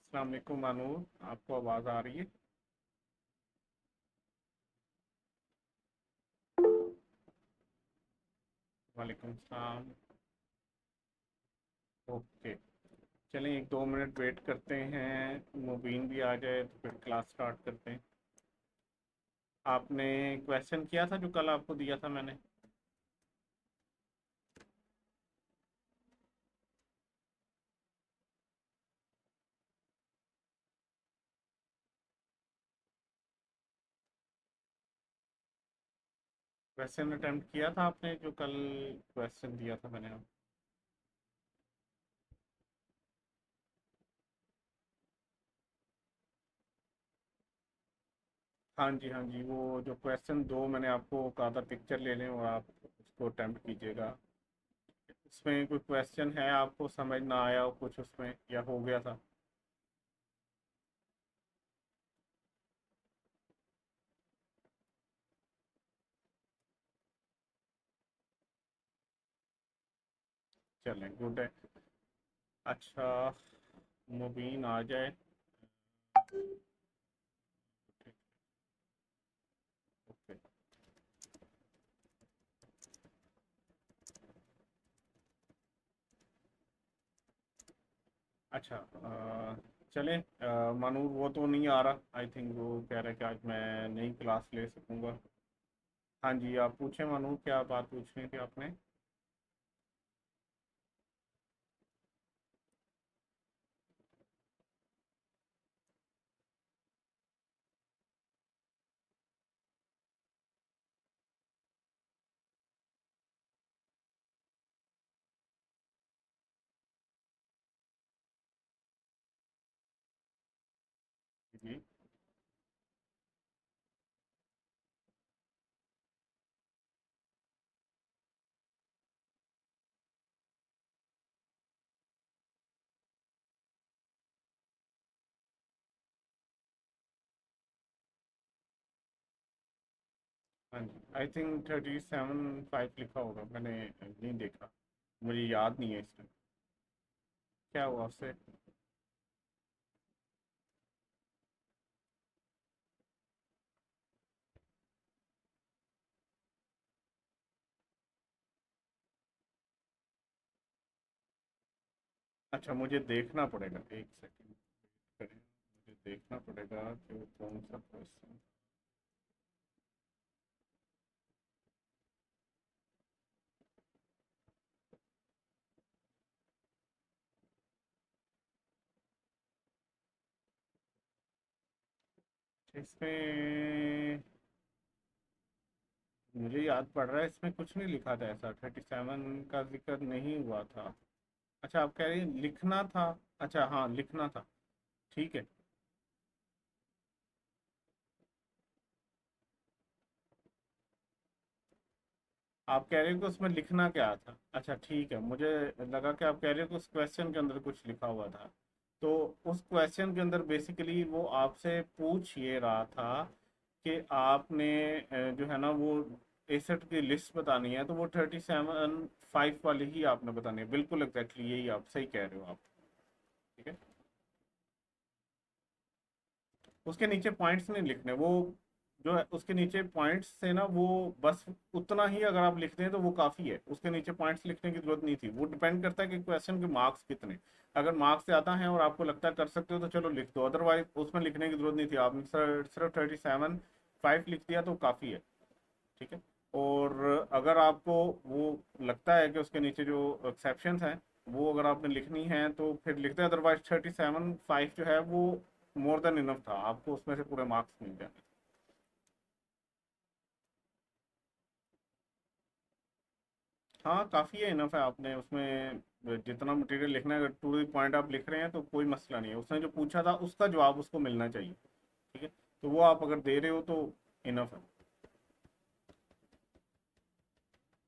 अस्सलाम वालेकुम मानूर। आपको आवाज़ आ रही है? वालेकुम सलाम। ओके, चलें 1-2 मिनट वेट करते हैं, मुबीन भी आ जाए तो फिर क्लास स्टार्ट करते हैं। आपने क्वेश्चन किया था जो कल आपको दिया था मैंने। क्वेश्चन अटेम्प्ट किया था आपने जो कल क्वेश्चन दिया था मैंने आपको? हाँ जी, हाँ जी, वो जो क्वेश्चन दो मैंने आपको कहा था पिक्चर ले लें और आप उसको अटेम्प्ट कीजिएगा। इसमें कोई क्वेश्चन है आपको समझ ना आया हो कुछ उसमें, या हो गया था? चलें, गुड है। अच्छा, मुबीन आ जाए। ओके। अच्छा, चलें, मानूर वो तो नहीं आ रहा, आई थिंक वो कह रहा है कि आज मैं नहीं क्लास ले सकूंगा। हाँ जी, आप पूछें मानूर, क्या बात पूछनी थी आपने? जी। हाँ जी, आई थिंक 37.5 लिखा होगा, मैंने नहीं देखा, मुझे याद नहीं है इस टाइम। क्या हुआ उससे? अच्छा, मुझे देखना पड़ेगा, एक सेकंड करें, मुझे देखना पड़ेगा कि वो कौन सा क्वेश्चन। इसमें मुझे याद पड़ रहा है, इसमें कुछ नहीं लिखा था ऐसा, 37 का जिक्र नहीं हुआ था। अच्छा, आप कह रही हैं लिखना था। अच्छा, हाँ, लिखना था। ठीक है। आप कह रहे हो कि उसमें लिखना क्या था? अच्छा, ठीक है, मुझे लगा कि आप कह रहे हो कि उस क्वेश्चन के अंदर कुछ लिखा हुआ था। तो उस क्वेश्चन के अंदर बेसिकली वो आपसे पूछ ये रहा था कि आपने जो है ना वो एसेट की लिस्ट बतानी है, तो वो 37.5 वाली ही आपने बतानी है, बिल्कुल एग्जैक्टली यही आप सही कह रहे हो आप। ठीक है। उसके नीचे पॉइंट्स नहीं लिखने, वो जो है उसके नीचे पॉइंट्स से ना वो बस उतना ही अगर आप लिखते हैं तो वो काफ़ी है, उसके नीचे पॉइंट्स लिखने की जरूरत नहीं थी। वो डिपेंड करता है कि क्वेश्चन के मार्क्स कितने। अगर मार्क्स ज़्यादा हैं और आपको लगता है कर सकते हो तो चलो लिख दो, अदरवाइज उसमें लिखने की जरूरत नहीं थी, आपने सिर्फ 37.5 लिख दिया तो काफ़ी है। ठीक है। और अगर आपको वो लगता है कि उसके नीचे जो एक्सेप्शंस हैं वो अगर आपने लिखनी है तो फिर लिखते हैं, अदरवाइज 37.5 जो है वो मोर देन इनफ था, आपको उसमें से पूरे मार्क्स मिल जाते। हाँ, काफ़ी है, इनफ है, आपने उसमें जितना मटेरियल लिखना है, अगर टू द पॉइंट आप लिख रहे हैं तो कोई मसला नहीं है, उसने जो पूछा था उसका जवाब उसको मिलना चाहिए। ठीक है। तो वो आप अगर दे रहे हो तो इनफ है।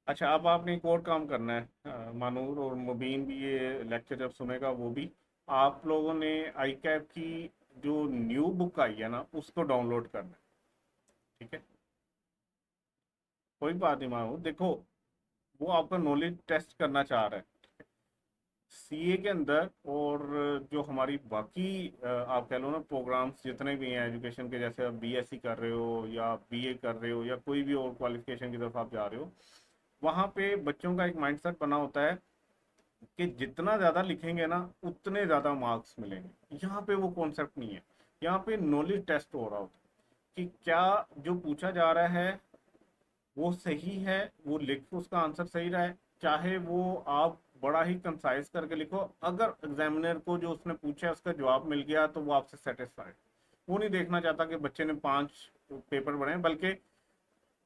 अच्छा, अब आपने एक और काम करना है, मानूर और मुबीन भी ये लेक्चर जब सुनेगा वो भी, आप लोगों ने आई कैप की जो न्यू बुक आई है ना उसको डाउनलोड करना है। ठीक है। कोई बात नहीं मानूर, देखो वो आपका नॉलेज टेस्ट करना चाह रहा है। सीए के अंदर और जो हमारी बाकी आप कह लो ना प्रोग्राम्स जितने भी हैं एजुकेशन के, जैसे आप बीएससी कर रहे हो या बीए कर रहे हो या कोई भी और क्वालिफिकेशन की तरफ आप जा रहे हो, वहाँ पे बच्चों का एक माइंडसेट बना होता है कि जितना ज़्यादा लिखेंगे ना उतने ज़्यादा मार्क्स मिलेंगे। यहाँ पे वो कॉन्सेप्ट नहीं है। यहाँ पे नॉलेज टेस्ट हो रहा होता है कि क्या जो पूछा जा रहा है वो सही है, वो लिख उसका आंसर सही रहा है, चाहे वो आप बड़ा ही कंसाइज करके लिखो, अगर एग्जामिनर को जो उसने पूछा है उसका जवाब मिल गया तो वो आपसे सेटिस्फाइड। वो नहीं देखना चाहता कि बच्चे ने 5 पेपर पढ़े, बल्कि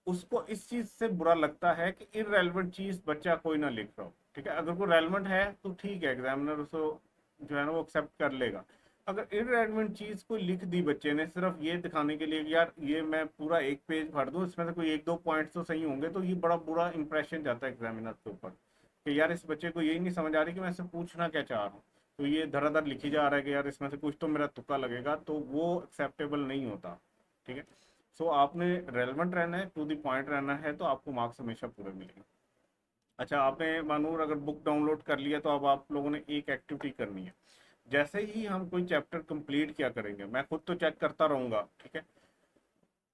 उसको इस चीज से बुरा लगता है कि इरेलीवेंट चीज बच्चा कोई ना लिख रहा हो। ठीक है, अगर कोई रेलेवेंट है तो ठीक है, एग्जामिनर उसको जो है ना वो एक्सेप्ट कर लेगा। अगर इरेलीवेंट चीज कोई लिख दी बच्चे ने सिर्फ ये दिखाने के लिए कि यार ये मैं पूरा एक पेज भर दूं, इसमें से कोई एक दो पॉइंट्स तो सही होंगे, तो ये बड़ा बुरा इंप्रेशन जाता है एग्जामिनर के ऊपर कि यार इस बच्चे को यही नहीं समझ आ रही कि मैं इससे पूछना क्या चाह रहा हूँ, तो ये धड़ाधड़ लिखी जा रहा है कि यार इसमें से कुछ तो मेरा तुक्का लगेगा, तो वो एक्सेप्टेबल नहीं होता। ठीक है, सो आपने रेलेवेंट रहना है, टू द पॉइंट रहना है, तो आपको मार्क्स हमेशा पूरे मिलेंगे। अच्छा, आपने मानूर अगर बुक डाउनलोड कर लिया तो अब आप लोगों ने एक एक्टिविटी करनी है। जैसे ही हम कोई चैप्टर कंप्लीट किया करेंगे, मैं खुद तो चेक करता रहूंगा, ठीक है,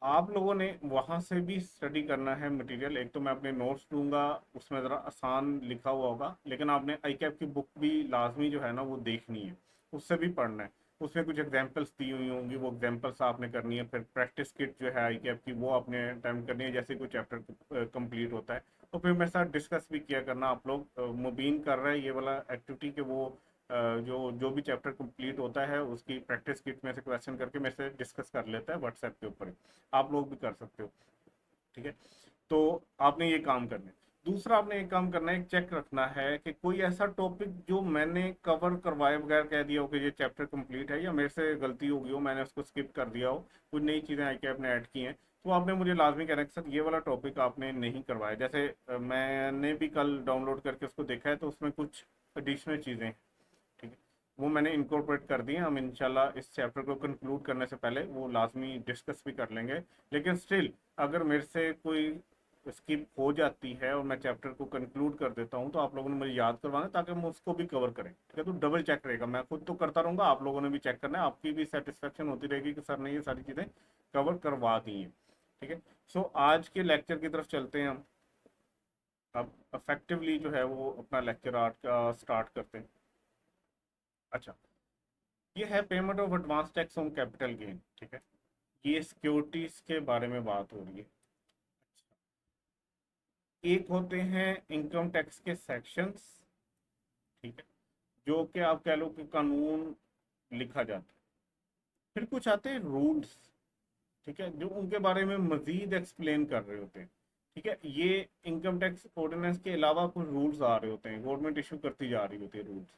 आप लोगों ने वहां से भी स्टडी करना है मटेरियल। एक तो मैं अपने नोट्स दूंगा, उसमें ज़रा आसान लिखा हुआ होगा, लेकिन आपने आई कैप की बुक भी लाजमी जो है ना वो देखनी है, उससे भी पढ़ना है। उसमें कुछ एग्जांपल्स दी हुई होंगी, वो एग्जांपल्स आपने करनी है। फिर प्रैक्टिस किट जो है आई कैप की वो आपने अटेम्प्ट करनी है जैसे कोई चैप्टर कंप्लीट होता है। तो फिर मेरे साथ डिस्कस भी किया करना। आप लोग मुबीन कर रहे हैं ये वाला एक्टिविटी कि वो जो जो भी चैप्टर कंप्लीट होता है उसकी प्रैक्टिस किट में से क्वेश्चन करके मेरे से डिस्कस कर लेता है व्हाट्सएप के ऊपर। आप लोग भी कर सकते हो। ठीक है, तो आपने ये काम करना है। दूसरा आपने एक काम करना है, एक चेक रखना है कि कोई ऐसा टॉपिक जो मैंने कवर करवाए बगैर कह दिया हो कि ये चैप्टर कंप्लीट है, या मेरे से गलती हो गई हो, मैंने उसको स्किप कर दिया हो, कुछ नई चीज़ें आई कि आपने ऐड की हैं, तो आपने मुझे लाजमी कहना है कि सर ये वाला टॉपिक आपने नहीं करवाया। जैसे मैंने भी कल डाउनलोड करके उसको देखा है, तो उसमें कुछ एडिशनल चीज़ें हैं, ठीक है, वो मैंने इनकॉर्पोरेट कर दिए। हम इंशाल्लाह इस चैप्टर को कंक्लूड करने से पहले वो लाजमी डिस्कस भी कर लेंगे। लेकिन स्टिल अगर मेरे से कोई स्किप हो जाती है और मैं चैप्टर को कंक्लूड कर देता हूँ, तो आप लोगों ने मुझे याद करवाना है ताकि हम उसको भी कवर करें। ठीक है, तो डबल चेक रहेगा, मैं खुद तो करता रहूँगा, आप लोगों ने भी चेक करना है, आपकी भी सेटिस्फेक्शन होती रहेगी कि सर ने ये सारी चीज़ें कवर करवा दी हैं। ठीक है, सो आज के लेक्चर की तरफ चलते हैं हम। अब इफेक्टिवली जो है वो अपना लेक्चर आज का स्टार्ट करते हैं। अच्छा, ये है payment of advance tax on capital gain. ठीक है, ये सिक्योरिटीज के बारे में बात हो रही है। एक होते हैं इनकम टैक्स के सेक्शंस, ठीक है, जो कि आप कह लो कि कानून लिखा जाता है। फिर कुछ आते हैं रूल्स, ठीक है, जो उनके बारे में मजीद एक्सप्लेन कर रहे होते हैं। ठीक है, ये इनकम टैक्स ऑर्डिनेंस के अलावा कुछ रूल्स आ रहे होते हैं, गवर्नमेंट इशू करती जा रही होती है रूल्स।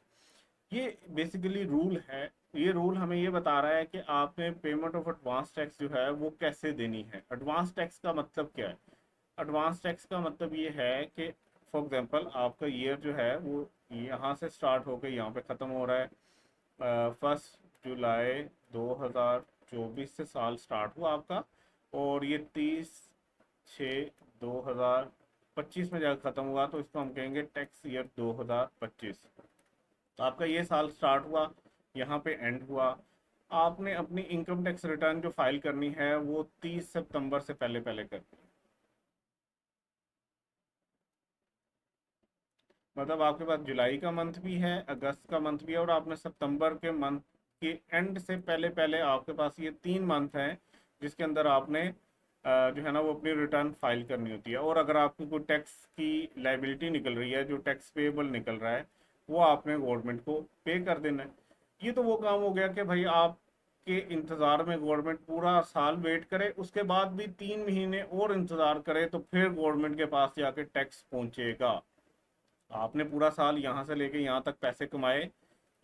ये बेसिकली रूल है। ये रूल हमें ये बता रहा है कि आपने पेमेंट ऑफ एडवांस टैक्स जो है वो कैसे देनी है। एडवांस टैक्स का मतलब क्या है? एडवांस टैक्स का मतलब ये है कि फॉर एग्जांपल आपका ईयर जो है वो यहाँ से स्टार्ट होकर यहाँ पे ख़त्म हो रहा है। 1 जुलाई 2024 से साल स्टार्ट हुआ आपका, और ये 30/6/2025 में जाकर ख़त्म हुआ, तो इसको हम कहेंगे टैक्स ईयर 2025। तो आपका ये साल स्टार्ट हुआ, यहाँ पे एंड हुआ। आपने अपनी इनकम टैक्स रिटर्न जो फाइल करनी है वो 30 सितंबर से पहले पहले करनी है। मतलब आपके पास जुलाई का मंथ भी है, अगस्त का मंथ भी है, और आपने सितंबर के मंथ के एंड से पहले पहले आपके पास ये 3 मंथ हैं जिसके अंदर आपने जो है ना वो अपनी रिटर्न फाइल करनी होती है। और अगर आपकी कोई टैक्स की लाइबिलिटी निकल रही है, जो टैक्स पेबल निकल रहा है, वो आपने गवर्नमेंट को पे कर देना है। ये तो वो काम हो गया कि भाई आप के इंतज़ार में गवर्नमेंट पूरा साल वेट करे, उसके बाद भी 3 महीने और इंतज़ार करे, तो फिर गवर्नमेंट के पास जाके टैक्स पहुंचेगा। आपने पूरा साल यहाँ से लेके यहाँ तक पैसे कमाए,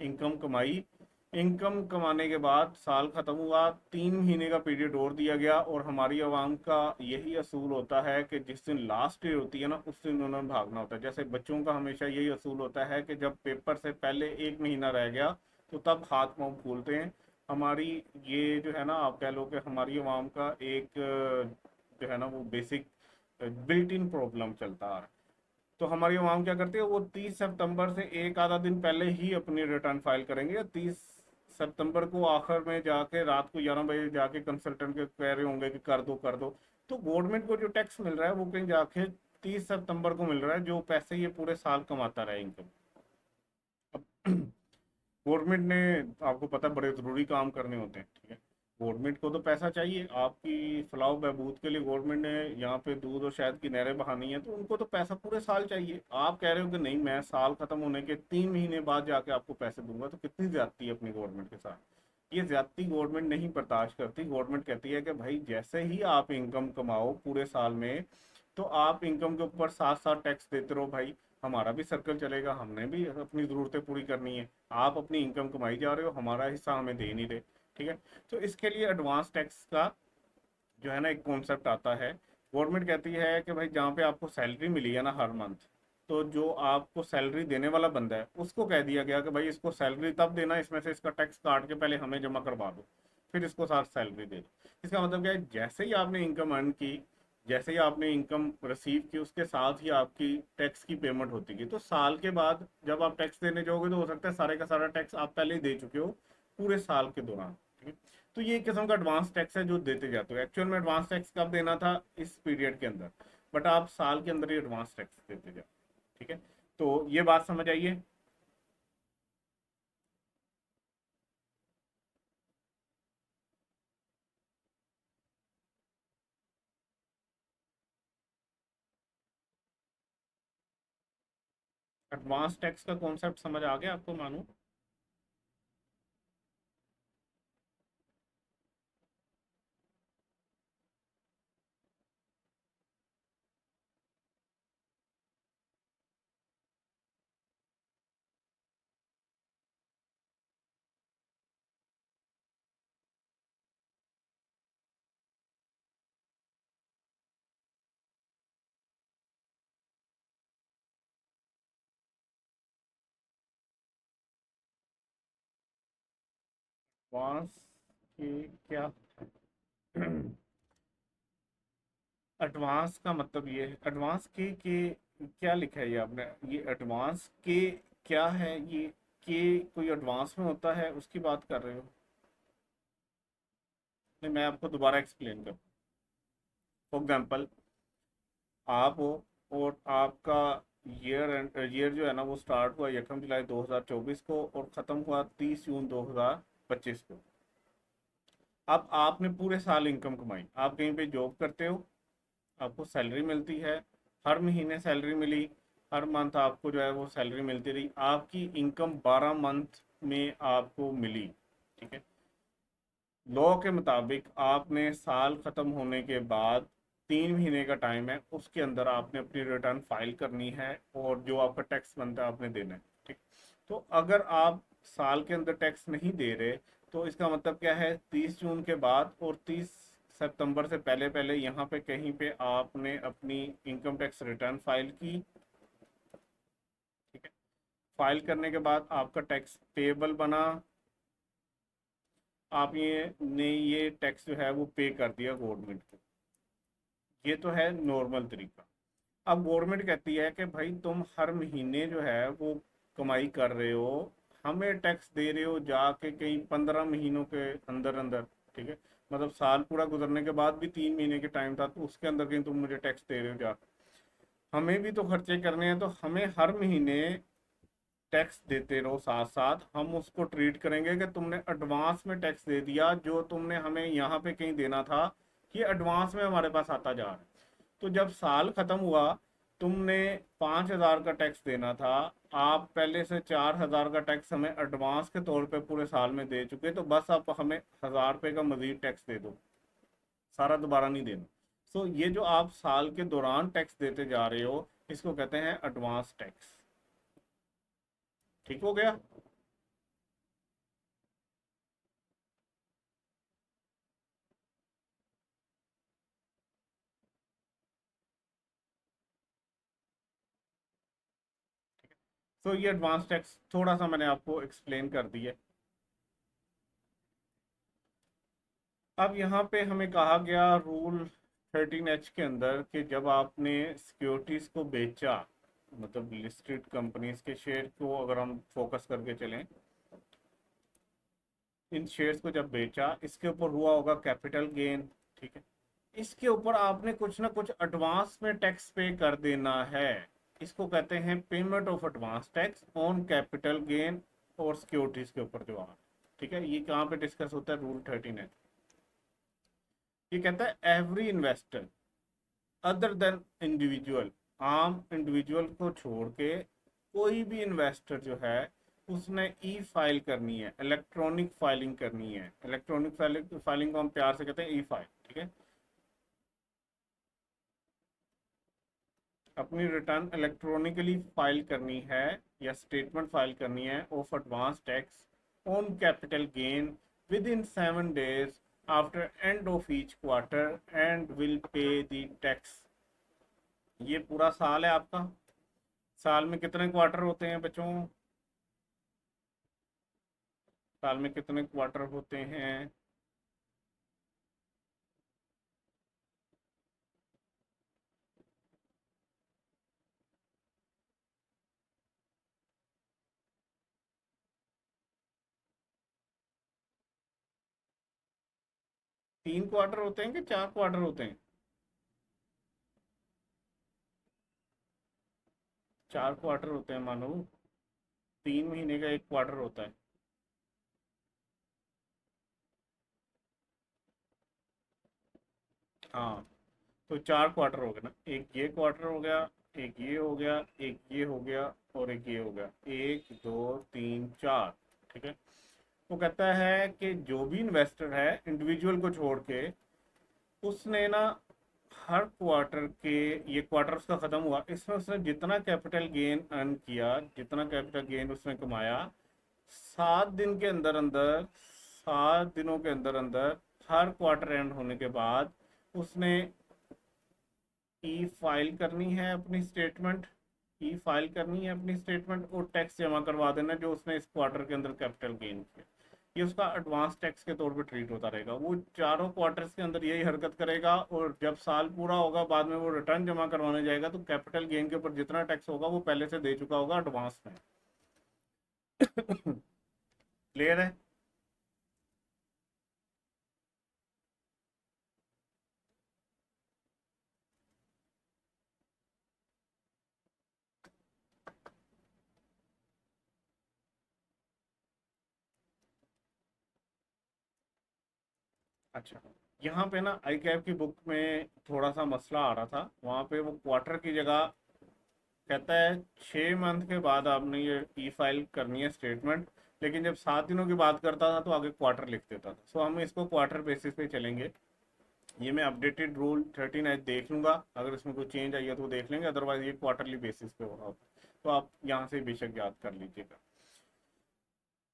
इनकम कमाई, इनकम कमाने के बाद साल खत्म हुआ, 3 महीने का पीरियड और दिया गया, और हमारी आवाम का यही असूल होता है कि जिस दिन लास्ट डे होती है ना उस दिन उन्होंने भागना होता है। जैसे बच्चों का हमेशा यही असूल होता है कि जब पेपर से पहले 1 महीना रह गया तो तब हाथ पाँव फूलते हैं। हमारी ये जो है ना आप कह लो कि हमारी आवाम का एक जो है ना वो बेसिक बिल्ट इन प्रॉब्लम चलता आ रहा है। तो हमारी अवाम क्या करती है, वो 30 सितंबर से एक आधा दिन पहले ही अपनी रिटर्न फाइल करेंगे। 30 सितंबर को आखिर में जाके रात को 11 बजे जाके कंसल्टेंट के कह रहे होंगे कि कर दो कर दो। तो गवर्नमेंट को जो टैक्स मिल रहा है वो कहीं जाके 30 सितंबर को मिल रहा है, जो पैसे ये पूरे साल कमाता रहे इनकम। अब गवर्नमेंट ने, आपको पता है, बड़े ज़रूरी काम करने होते हैं, ठीक है। गवर्नमेंट को तो पैसा चाहिए, आपकी फलाह बहबूद के लिए गवर्नमेंट ने यहाँ पे दूध और शहद की नहरें बहानी है, तो उनको तो पैसा पूरे साल चाहिए। आप कह रहे हो कि नहीं, मैं साल खत्म होने के 3 महीने बाद जाके आपको पैसे दूंगा, तो कितनी ज्यादती है अपनी गवर्नमेंट के साथ। ये ज्यादती गवर्नमेंट नहीं बर्दाश्त करती। गवर्नमेंट कहती है कि भाई जैसे ही आप इनकम कमाओ पूरे साल में, तो आप इनकम के ऊपर साथ साथ टैक्स देते रहो भाई, हमारा भी सर्कल चलेगा, हमने भी अपनी ज़रूरतें पूरी करनी है। आप अपनी इनकम कमाई जा रहे हो, हमारा हिस्सा हमें दे नहीं रहे, ठीक है। तो इसके लिए एडवांस टैक्स का जो है ना एक कॉन्सेप्ट आता है। गवर्नमेंट कहती है कि भाई जहाँ पे आपको सैलरी मिली है ना हर मंथ, तो जो आपको सैलरी देने वाला बंदा है उसको कह दिया गया कि भाई इसको सैलरी तब देना, इसमें से इसका टैक्स काट के पहले हमें जमा करवा दो, फिर इसको साथ सैलरी दे दो। इसका मतलब क्या है, जैसे ही आपने इनकम अर्न की, जैसे ही आपने इनकम रिसीव की, उसके साथ ही आपकी टैक्स की पेमेंट होती है। तो साल के बाद जब आप टैक्स देने जाओगे तो हो सकता है सारे का सारा टैक्स आप पहले ही दे चुके हो पूरे साल के दौरान, ठीक है। तो ये एक किस्म का एडवांस टैक्स है जो देते जाते हो। एक्चुअल में एडवांस टैक्स कब देना था, इस पीरियड के अंदर, बट आप साल के अंदर ही एडवांस टैक्स देते जाओ, ठीक है। तो ये बात समझ आइए। एडवांस टैक्स का कॉन्सेप्ट समझ आ गया आपको, मानो। एडवांस के क्या, एडवांस का मतलब ये है, एडवांस के क्या लिखा है ये आपने, ये एडवांस के क्या है ये, के कोई एडवांस में होता है उसकी बात कर रहे हो? नहीं, मैं आपको दोबारा एक्सप्लेन कर, फॉर एग्जाम्पल आप हो और आपका ईयर जो है ना वो स्टार्ट हुआ 1 जुलाई 2024 को और ख़त्म हुआ 30 जून 2025 को। अब आपने पूरे साल इनकम कमाई, आप कहीं पे जॉब करते हो, आपको सैलरी मिलती है, हर महीने सैलरी मिली, हर मंथ आपको जो है वो सैलरी मिलती रही, आपकी इनकम 12 मंथ में आपको मिली, ठीक है। लॉ के मुताबिक आपने साल खत्म होने के बाद 3 महीने का टाइम है, उसके अंदर आपने अपनी रिटर्न फाइल करनी है और जो आपका टैक्स बनता है आपने देना है, ठीक। तो अगर आप साल के अंदर टैक्स नहीं दे रहे, तो इसका मतलब क्या है, 30 जून के बाद और 30 सितंबर से पहले पहले यहाँ पे कहीं पे आपने अपनी इनकम टैक्स रिटर्न फाइल की, ठीक है। फाइल करने के बाद आपका टैक्स पेबल बना, आप ये टैक्स जो है वो पे कर दिया गवर्नमेंट को। ये तो है नॉर्मल तरीका। अब गवर्नमेंट कहती है कि भाई तुम हर महीने जो है वो कमाई कर रहे हो, हमें टैक्स दे रहे हो जाके कहीं 15 महीनों के अंदर अंदर, ठीक है। मतलब साल पूरा गुजरने के बाद भी 3 महीने के टाइम था, तो उसके अंदर कहीं तुम मुझे टैक्स दे रहे हो जा, हमें भी तो खर्चे करने हैं, तो हमें हर महीने टैक्स देते रहो साथ साथ। हम उसको ट्रीट करेंगे कि तुमने एडवांस में टैक्स दे दिया, जो तुमने हमें यहाँ पे कहीं देना था, ये एडवांस में हमारे पास आता जा रहा है। तो जब साल खत्म हुआ, तुमने 5,000 का टैक्स देना था, आप पहले से 4,000 का टैक्स हमें एडवांस के तौर पे पूरे साल में दे चुके, तो बस आप हमें 1,000 रुपये का मजीद टैक्स दे दो, सारा दोबारा नहीं देना। सो ये जो आप साल के दौरान टैक्स देते जा रहे हो, इसको कहते हैं एडवांस टैक्स। ठीक हो गया? तो ये एडवांस टैक्स थोड़ा सा मैंने आपको एक्सप्लेन कर दिया। अब यहाँ पे हमें कहा गया रूल 13H के अंदर कि जब आपने सिक्योरिटीज को बेचा, मतलब लिस्टेड कंपनीज के शेयर को अगर हम फोकस करके चलें, इन शेयर्स को जब बेचा, इसके ऊपर हुआ होगा कैपिटल गेन, ठीक है। इसके ऊपर आपने कुछ ना कुछ एडवांस में टैक्स पे कर देना है। इसको कहते हैं payment of advance tax on capital gain और सिक्योरिटीज के ऊपर जो आ, ठीक है। ये कहाँ पे डिस्कस होता है, रूल 13 है। ये कहता है every investor other than individual, आम इंडिविजुअल को छोड़ के कोई भी इन्वेस्टर जो है उसने ई फाइल करनी है, इलेक्ट्रॉनिक फाइलिंग करनी है। इलेक्ट्रॉनिक फाइलिंग फाइलिंग को हम प्यार से कहते हैं ई फाइल, ठीक है। अपनी रिटर्न इलेक्ट्रॉनिकली फाइल करनी है या स्टेटमेंट फाइल करनी है of advance tax on capital gain with in 7 days after end of each quarter and will pay the tax. ये पूरा साल है आपका। साल में कितने क्वार्टर होते हैं बच्चों? साल में कितने क्वार्टर होते हैं? 3 क्वार्टर होते हैं कि 4 क्वार्टर होते हैं? 4 क्वार्टर होते हैं मानो। 3 महीने का एक क्वार्टर होता है। हाँ, तो 4 क्वार्टर हो गए ना। एक ये क्वार्टर हो गया, एक ये हो गया, एक ये हो गया, और एक ये हो गया। 1 2 3 4, ठीक है। वो कहता है कि जो भी इन्वेस्टर है इंडिविजुअल को छोड़ के, उसने ना हर क्वार्टर के, ये क्वार्टर उसका खत्म हुआ, इसमें उसने जितना कैपिटल गेन अर्न किया, जितना कैपिटल गेन उसने कमाया, 7 दिन के अंदर अंदर, 7 दिनों के अंदर अंदर, हर क्वार्टर एंड होने के बाद उसने ई फाइल करनी है अपनी स्टेटमेंट, ई फाइल करनी है अपनी स्टेटमेंट और टैक्स जमा करवा देना जो उसने इस क्वार्टर के अंदर कैपिटल गेन किया। ये उसका एडवांस टैक्स के तौर पे ट्रीट होता रहेगा। वो चारों क्वार्टर्स के अंदर यही हरकत करेगा, और जब साल पूरा होगा बाद में वो रिटर्न जमा करवाने जाएगा तो कैपिटल गेन के ऊपर जितना टैक्स होगा वो पहले से दे चुका होगा एडवांस में। क्लियर है? अच्छा, यहाँ पे ना आई कैप की बुक में थोड़ा सा मसला आ रहा था। वहाँ पे वो क्वार्टर की जगह कहता है 6 मंथ के बाद आपने ये ई फाइल करनी है स्टेटमेंट, लेकिन जब 7 दिनों की बात करता था तो आगे क्वार्टर लिख देता था। सो हम इसको क्वार्टर बेसिस पे चलेंगे। ये मैं अपडेटेड रूल 13 आज देख लूंगा, अगर इसमें कोई चेंज आई है तो देख लेंगे, अदरवाइज ये क्वार्टरली बेसिस पे होगा। तो आप यहाँ से बेशक याद कर लीजिएगा।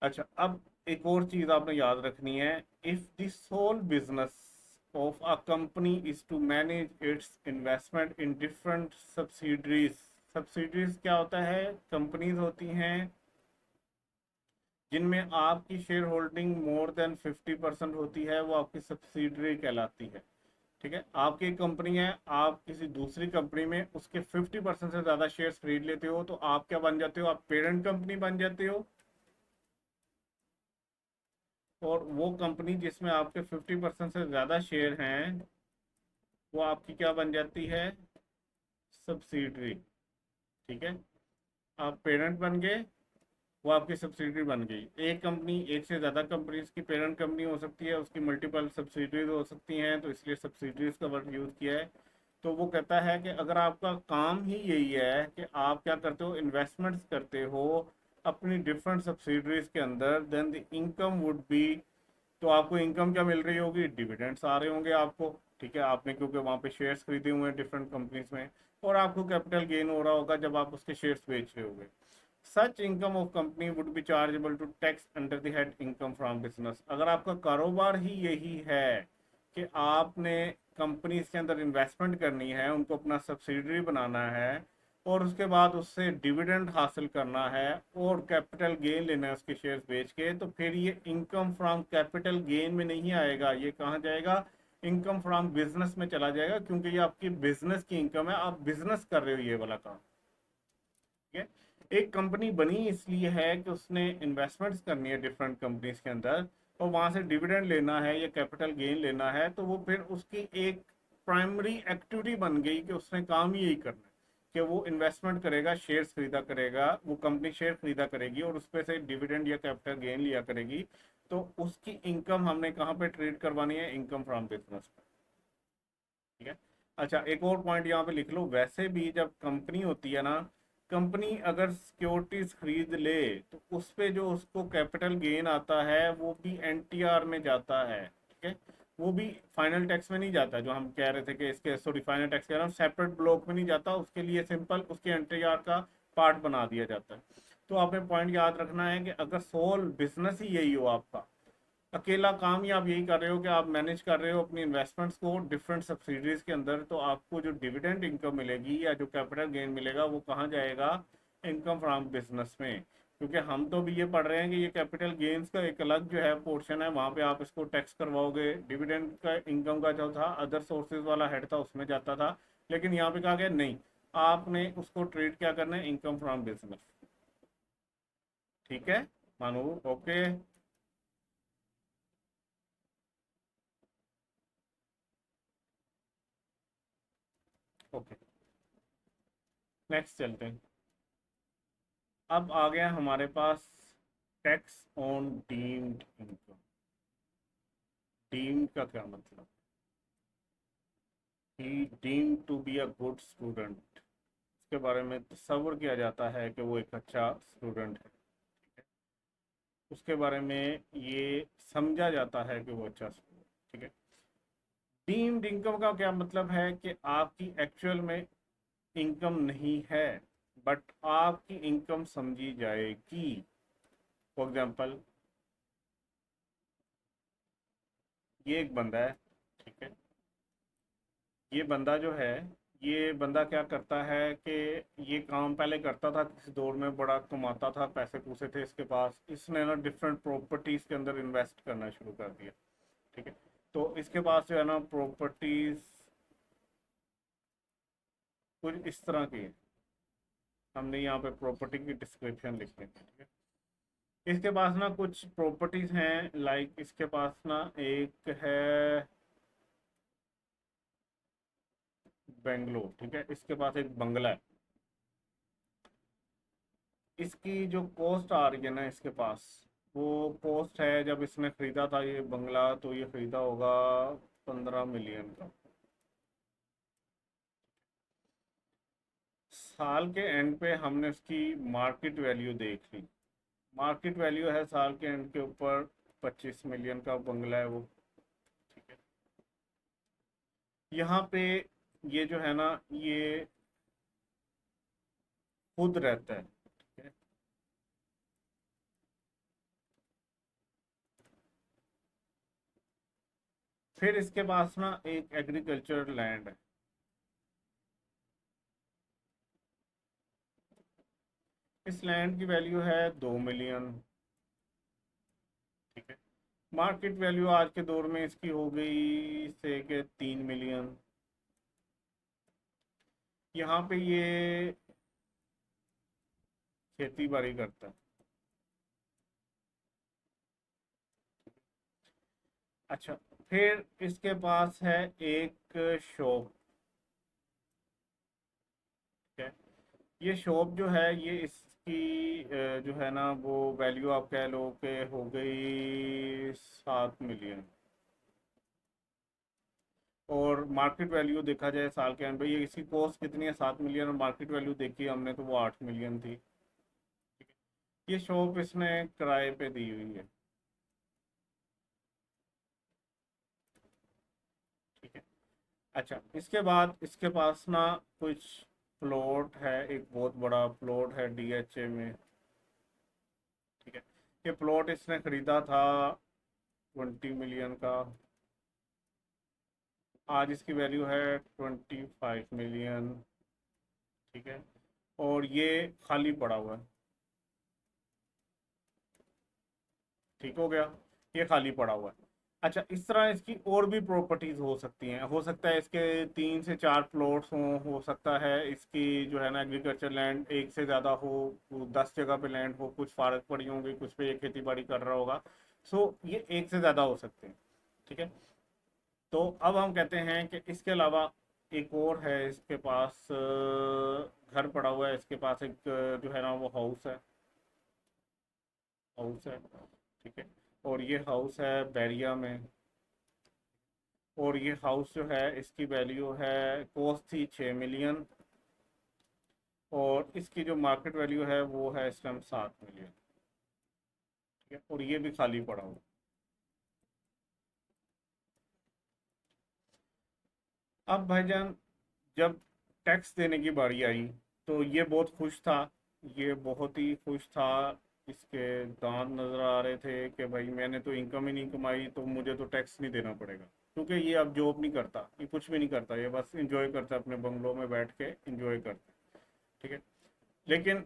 अच्छा, अब एक और चीज आपने याद रखनी है। If the sole business of a company is to manage its investment in different subsidiaries. Subsidiaries क्या होता है? कंपनीज होती हैं जिनमें आपकी शेयर होल्डिंग मोर देन 50% होती है, वो आपकी सब्सिडरी कहलाती है, ठीक है। आपकी एक कंपनी है, आप किसी दूसरी कंपनी में उसके 50% से ज़्यादा शेयर्स खरीद लेते हो तो आप क्या बन जाते हो? आप पेरेंट कंपनी बन जाते हो। और वो कंपनी जिसमें आपके 50% से ज़्यादा शेयर हैं वो आपकी क्या बन जाती है? सब्सिडरी, ठीक है। आप पेरेंट बन गए, वो आपकी सब्सिडरी बन गई। एक कंपनी, एक से ज़्यादा कंपनीज की पेरेंट कंपनी हो सकती है, उसकी मल्टीपल सब्सिडरीज हो सकती हैं, तो इसलिए सब्सिडरीज का वर्ड यूज़ किया है। तो वो कहता है कि अगर आपका काम ही यही है कि आप क्या करते हो, इन्वेस्टमेंट्स करते हो अपनी डिफरेंट सब्सिडरीज के अंदर, then the income would be, तो आपको इनकम क्या मिल रही होगी? डिविडेंड्स आ रहे होंगे आपको, ठीक है। आपने क्योंकि वहाँ पे शेयर्स खरीदे हुए हैं डिफरेंट कंपनीज में, और आपको कैपिटल गेन हो रहा होगा जब आप उसके शेयर्स बेच रहे होगे। Such income of company would be chargeable to tax under the head income from business. अगर आपका कारोबार ही यही है कि आपने कंपनीज के अंदर इन्वेस्टमेंट करनी है, उनको अपना सब्सिडरी बनाना है, और उसके बाद उससे डिविडेंड हासिल करना है और कैपिटल गेन लेना है उसके शेयर्स बेच के, तो फिर ये इनकम फ्रॉम कैपिटल गेन में नहीं आएगा। ये कहाँ जाएगा? इनकम फ्रॉम बिजनेस में चला जाएगा, क्योंकि ये आपकी बिजनेस की इनकम है, आप बिजनेस कर रहे हो ये वाला काम। ठीक है। एक कंपनी बनी इसलिए है कि उसने इन्वेस्टमेंट्स करनी है डिफरेंट कंपनीज के अंदर, और वहां से डिविडेंड लेना है या कैपिटल गेन लेना है, तो वो फिर उसकी एक प्राइमरी एक्टिविटी बन गई कि उसने काम ही यही करना है कि वो इन्वेस्टमेंट करेगा, शेयर्स खरीदा करेगा, वो कंपनी शेयर खरीदा करेगी और उस पर से डिविडेंड या कैपिटल गेन लिया करेगी। तो उसकी इनकम हमने कहाँ पे ट्रेड करवानी है? Income from business. ठीक है। अच्छा, एक और पॉइंट यहाँ पे लिख लो, वैसे भी जब कंपनी होती है ना, कंपनी अगर सिक्योरिटीज खरीद ले तो उस पे जो उसको कैपिटल गेन आता है वो भी एनटीआर में जाता है। ठीक है। वो भी फाइनल टैक्स में नहीं जाता, जो हम कह रहे थे कि इसके, सॉरी फाइनल टैक्स कह रहा हूँ, सेपरेट ब्लॉक में नहीं जाता, उसके लिए सिंपल उसके एनटीआर का पार्ट बना दिया जाता है। तो आपने पॉइंट याद रखना है कि अगर सोल बिजनेस ही यही हो आपका, अकेला काम ही आप यही कर रहे हो कि आप मैनेज कर रहे हो अपनी इन्वेस्टमेंट्स को डिफरेंट सब्सिडीज के अंदर, तो आपको जो डिविडेंड इनकम मिलेगी या जो कैपिटल गेन मिलेगा वो कहाँ जाएगा? इनकम फ्रॉम बिजनेस में। क्योंकि हम तो भी ये पढ़ रहे हैं कि ये कैपिटल गेन्स का एक अलग जो है पोर्शन है, वहाँ पे आप इसको टैक्स करवाओगे। डिविडेंड का इनकम का जो था अदर सोर्सेज वाला हेड था उसमें जाता था, लेकिन यहाँ पे कहा गया नहीं, आपने उसको ट्रीट क्या करना है? Income from business. ठीक है मानू? ओके। ओके, नेक्स्ट चलते हैं। अब आ गया हमारे पास tax on deemed income. Deemed का क्या मतलब? He deemed to be a good student, इसके बारे में तस्वर किया जाता है कि वो एक अच्छा स्टूडेंट है। उसके बारे में ये समझा जाता है कि वो अच्छा स्टूडेंट। ठीक है। डीम्ड इनकम का क्या मतलब है? कि आपकी एक्चुअल में इनकम नहीं है, बट आपकी इनकम समझी जाएगी। फॉर एग्जाम्पल, ये एक बंदा है। ठीक है। ये बंदा जो है, ये बंदा क्या करता है कि ये काम पहले करता था, किसी दौर में बड़ा कमाता था, पैसे पूसे थे इसके पास, इसने ना डिफरेंट प्रॉपर्टीज के अंदर इन्वेस्ट करना शुरू कर दिया। ठीक है। तो इसके पास जो है ना प्रॉपर्टीज कुछ इस तरह की है। हमने यहाँ पे प्रॉपर्टी की डिस्क्रिप्शन लिख दी। ठीक है। इसके पास ना कुछ प्रॉपर्टीज हैं, लाइक इसके पास ना एक है बेंगलोर। ठीक है। इसके पास एक बंगला है। इसकी जो कॉस्ट आ रही है ना इसके पास, वो कॉस्ट है, जब इसने खरीदा था ये बंगला तो ये खरीदा होगा 15 मिलियन का। साल के एंड पे हमने उसकी मार्केट वैल्यू देख ली। मार्केट वैल्यू है साल के एंड के ऊपर 25 मिलियन का बंगला है वो। ठीक है। यहाँ पे ये जो है ना, ये खुद रहता है। ठीक है। फिर इसके पास ना एक एग्रीकल्चर लैंड है। इस लैंड की वैल्यू है 2 मिलियन। ठीक है। मार्केट वैल्यू आज के दौर में इसकी हो गई से के 3 मिलियन। यहाँ पे ये खेती बाड़ी करता है। अच्छा, फिर इसके पास है एक शॉप। है। ये शॉप जो है, ये इसकी जो है ना वो वैल्यू आप कह लो कि हो गई 7 मिलियन। और मार्केट वैल्यू देखा जाए साल के एंड पे, ये इसकी कॉस्ट कितनी है? 7 मिलियन, और मार्केट वैल्यू देखी हमने तो वो 8 मिलियन थी। ये शॉप इसने किराए पे दी हुई है। ठीक है। अच्छा, इसके बाद इसके पास ना कुछ प्लॉट है, एक बहुत बड़ा प्लॉट है डीएचए में। ठीक है। ये प्लॉट इसने खरीदा था 20 मिलियन का। आज इसकी वैल्यू है 25 मिलियन। ठीक है। और ये खाली पड़ा हुआ है। ठीक हो गया। ये खाली पड़ा हुआ है। अच्छा, इस तरह इसकी और भी प्रॉपर्टीज हो सकती हैं। हो सकता है इसके 3 से 4 प्लॉट्स हों, हो सकता है इसकी जो है ना एग्रीकल्चर लैंड एक से ज़्यादा हो, 10 जगह पे लैंड हो, कुछ फारग पड़ी होंगी, कुछ पे ये खेती बाड़ी कर रहा होगा। सो ये एक से ज़्यादा हो सकते हैं। ठीक है। तो अब हम कहते हैं कि इसके अलावा एक और है इसके पास, घर पड़ा हुआ है इसके पास, एक जो है ना वो हाउस है। हाउस है। ठीक है। और ये हाउस है बैरिया में। और ये हाउस जो है इसकी वैल्यू है, कॉस्ट थी 6 मिलियन, और इसकी जो मार्केट वैल्यू है वो है इस टाइम 7 मिलियन। ठीक है। और ये भी खाली पड़ा हुआ। अब भाईजान, जब टैक्स देने की बारी आई तो ये बहुत खुश था। ये बहुत ही खुश था। इसके दांत नजर आ रहे थे कि भाई मैंने तो इनकम ही नहीं कमाई, तो मुझे तो टैक्स नहीं देना पड़ेगा, क्योंकि ये अब जॉब नहीं करता, ये कुछ भी नहीं करता, ये बस इंजॉय करता है अपने बंगलों में बैठ के, इंजॉय करता है। ठीक है। लेकिन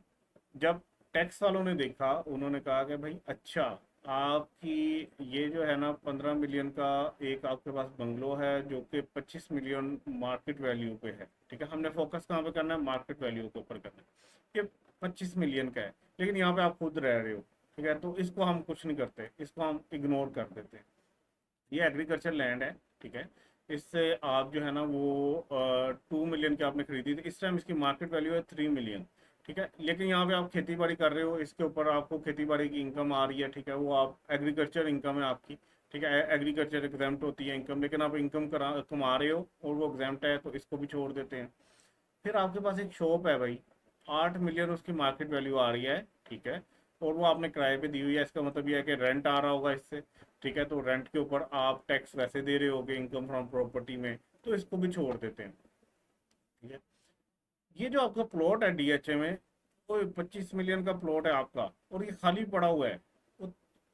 जब टैक्स वालों ने देखा, उन्होंने कहा कि भाई अच्छा, आपकी ये जो है ना 15 मिलियन का एक आपके पास बंगलो है जो कि 25 मिलियन मार्केट वैल्यू पे है। ठीक है। हमने फोकस कहाँ पे करना है? मार्केट वैल्यू के ऊपर करना है। ये 25 मिलियन का है, लेकिन यहाँ पे आप खुद रह रहे हो। ठीक है। तो इसको हम कुछ नहीं करते, इसको हम इग्नोर कर देते हैं। ये एग्रीकल्चर लैंड है। ठीक है। इससे आप जो है ना वो 2 मिलियन की आपने खरीदी थी, इस टाइम इसकी मार्केट वैल्यू है 3 मिलियन। ठीक है। लेकिन यहाँ पे आप खेती बाड़ी कर रहे हो, इसके ऊपर आपको खेती बाड़ी की इनकम आ रही है। ठीक है। वो आप एग्रीकल्चर इनकम है आपकी। ठीक है। एग्रीकल्चर एग्जाम्प्ट होती है इनकम, लेकिन आप इनकम कमा रहे हो और वो एग्जाम्प्ट है, तो इसको भी छोड़ देते हैं। फिर आपके पास एक शॉप है भाई, 8 मिलियन उसकी मार्केट वैल्यू आ रही है। ठीक है। और वो आपने किराए पे दी हुई है, इसका मतलब ये है कि रेंट आ रहा होगा इससे। ठीक है। तो रेंट के ऊपर आप टैक्स वैसे दे रहे होगे इनकम फ्रॉम प्रॉपर्टी में, तो इसको भी छोड़ देते हैं। ठीक है। ये जो आपका प्लॉट है डीएचए में, वो 25 मिलियन का प्लॉट है आपका, और ये खाली पड़ा हुआ है। तो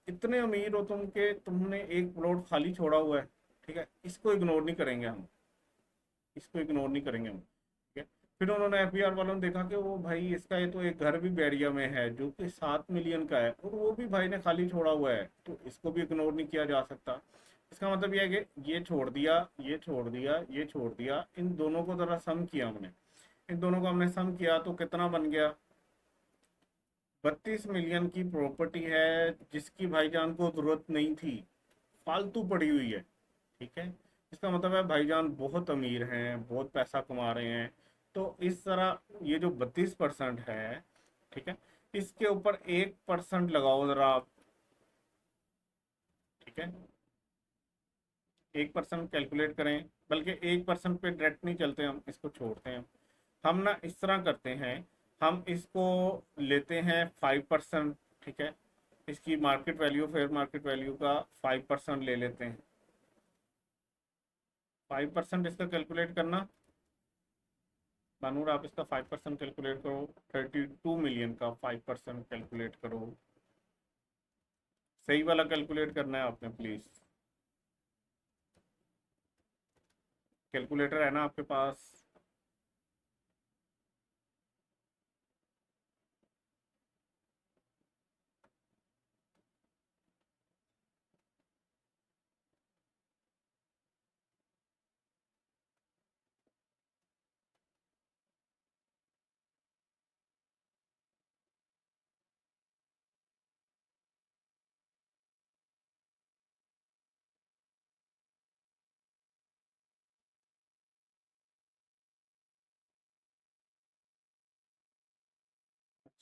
इतने अमीर हो तुम के तुमने एक प्लॉट खाली छोड़ा हुआ है। ठीक है। इसको इग्नोर नहीं करेंगे हम, इसको इग्नोर नहीं करेंगे हम। ठीक है। फिर उन्होंने एफबीआर वालों ने देखा कि वो भाई इसका ये तो एक घर भी बैरिया में है जो कि 7 मिलियन का है, और वो भी भाई ने खाली छोड़ा हुआ है, तो इसको भी इग्नोर नहीं किया जा सकता। इसका मतलब ये है कि ये छोड़ दिया, ये छोड़ दिया, ये छोड़ दिया, इन दोनों को जरा सम किया हमने। इन दोनों को हमने सम किया तो कितना बन गया? 32 मिलियन की प्रॉपर्टी है जिसकी भाईजान को जरूरत नहीं थी, फालतू पड़ी हुई है। ठीक है। इसका मतलब है भाईजान बहुत अमीर हैं, बहुत पैसा कमा रहे हैं। तो इस तरह ये जो 32% है, ठीक है, इसके ऊपर 1% लगाओ जरा आप। ठीक है। 1% कैलकुलेट करें, बल्कि 1% पे डायरेक्ट नहीं चलते, हम इसको छोड़ते हैं। हम ना इस तरह करते हैं, हम इसको लेते हैं 5%। ठीक है। इसकी market value, fair market value का 5% ले लेते हैं। 5% इसका कैलकुलेट करना, बानूर आप इसका 5% कैलकुलेट करो। 32 मिलियन का 5% कैलकुलेट करो। सही वाला कैलकुलेट करना है आपने प्लीज। कैलकुलेटर है ना आपके पास?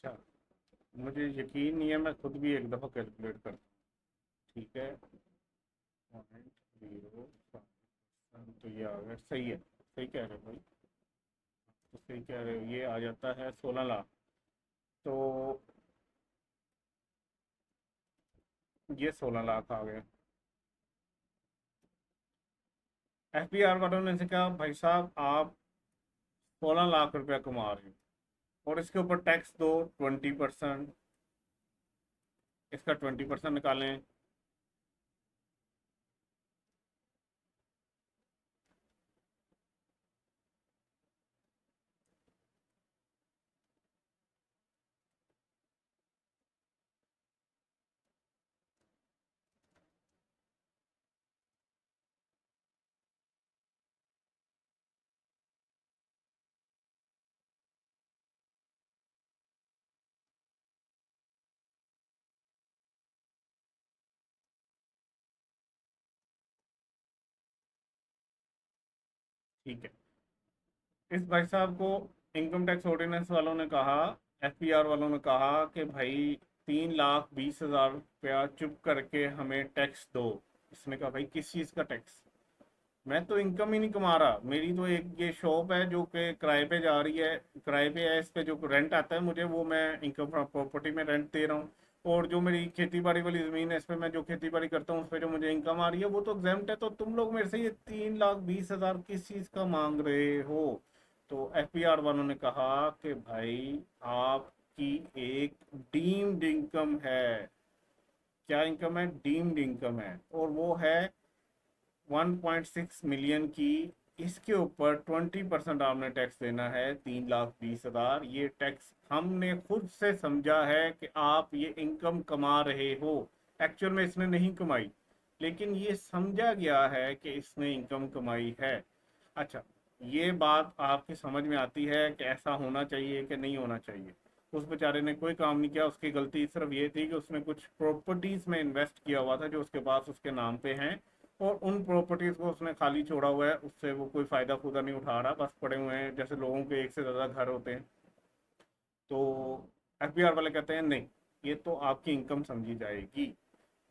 अच्छा, मुझे यकीन नहीं है, मैं खुद भी एक दफ़ा कैलकुलेट करता हूँ। ठीक है। 0.05, तो ये आ गया, सही है, सही कह रहे हो भाई। तो सही कह रहे हो, ये आ जाता है 16 लाख। तो ये 16 लाख आ गया। एफबीआर वालों ने से कहा भाई साहब आप 16 लाख रुपया कमा रहे हो, और इसके ऊपर टैक्स दो 20%। इसका 20% निकालें। ठीक है। इस भाई साहब को इनकम टैक्स ऑर्डिनेंस वालों ने कहा, एफपीआर वालों ने कहा कि भाई 3,20,000 रुपया चुप करके हमें टैक्स दो। इसने कहा भाई किस चीज़ का टैक्स? मैं तो इनकम ही नहीं कमा रहा, मेरी तो एक ये शॉप है जो कि किराए पे जा रही है, किराए पे है, इस पे जो रेंट आता है मुझे वो मैं इनकम प्रॉपर्टी में रेंट दे रहा हूँ। और जो मेरी खेती बाड़ी वाली ज़मीन है इस पे मैं जो खेती बाड़ी करता हूँ उस पे जो मुझे इनकम आ रही है वो तो एग्जेम्प्ट है। तो तुम लोग मेरे से ये 3,20,000 किस चीज़ का मांग रहे हो? तो एफपीआर वालों ने कहा कि भाई आपकी एक डीम्ड इनकम है। क्या इनकम है? डीम्ड इनकम है, और वो है 1.6 मिलियन की। इसके ऊपर 20% आपने टैक्स देना है, 3,20,000। ये टैक्स हमने खुद से समझा है कि आप ये इनकम कमा रहे हो। एक्चुअल में इसने नहीं कमाई, लेकिन ये समझा गया है कि इसने इनकम कमाई है। अच्छा, ये बात आपकी समझ में आती है कि ऐसा होना चाहिए कि नहीं होना चाहिए? उस बेचारे ने कोई काम नहीं किया, उसकी गलती सिर्फ ये थी कि उसने कुछ प्रॉपर्टीज में इन्वेस्ट किया हुआ था जो उसके पास उसके नाम पे हैं, और उन प्रॉपर्टीज को उसने खाली छोड़ा हुआ है, उससे वो कोई फायदा फूदा नहीं उठा रहा, बस पड़े हुए हैं जैसे लोगों के एक से ज्यादा घर होते हैं। तो एफबीआर वाले कहते हैं नहीं, ये तो आपकी इनकम समझी जाएगी।